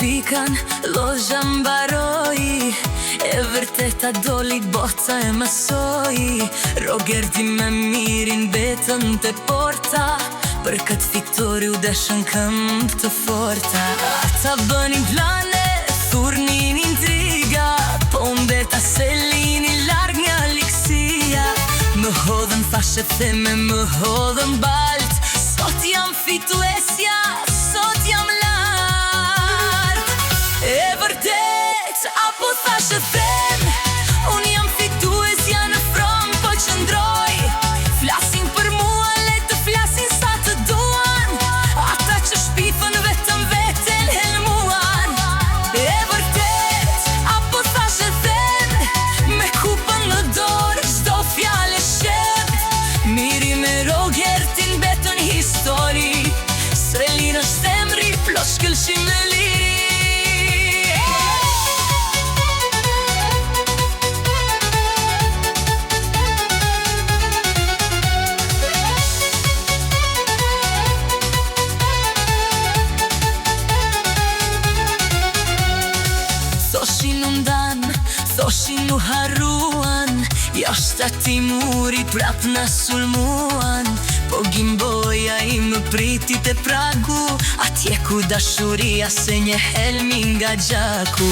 fikan, lozha mbaroi, e vërteta doli bota e mësoi. Rogerdi me mirin betën të porta, për këtë fitori u deshën këmbë të forta. Ata bënin plane, thurnin intriga, po mbeta se lini larg nga likësia. Më hodhën thashe theme, më hodhën balt, sot jam fituesja, sot jam lart. E vërtet, apo thashe them, unë jam fituesja në fron po qëndroj. Flasin për mua, le të flasin sa të duan, ata që shpifën vetëm veten helmuan. E vërtet, apo thashe them, me kupën në dorë, çdo fjalë shep. Miri me Rogertin betën histori, Selina shtemri plot shkëlqim në liri. Thoshin u ndan, thoshin u harruan, jashtë ati muri prap na sulmuan. Po Gimboja i më priti te pragu, atje ku dashuria se një helmi nga gjaku.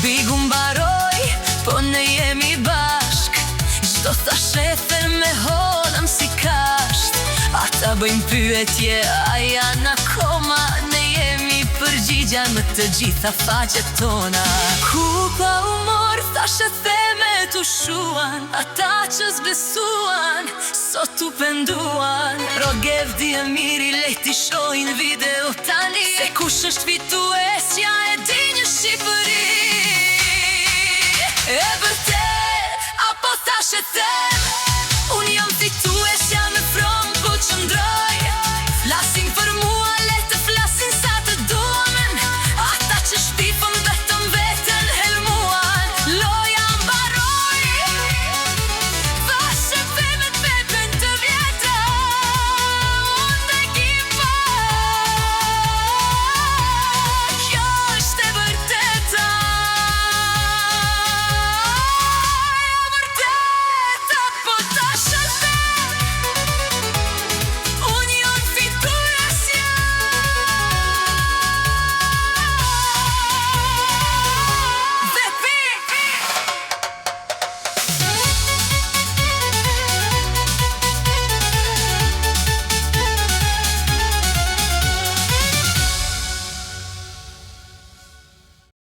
Bigu mbaroj, po ne jemi bashk, çdo thashefer me hodhëm si kasht. Ata bëjmë pyetje, a janë akoma, ne jemi përgjigja në të gjitha faqet tona. Ku pa humor thashe theme t'u shuan, ata që zbesuan, sot u penduan. Rogerdi e miri leti shojnë video tani, se kush është fituesja e di një Shqipëri. E vërtet, apo thashe them,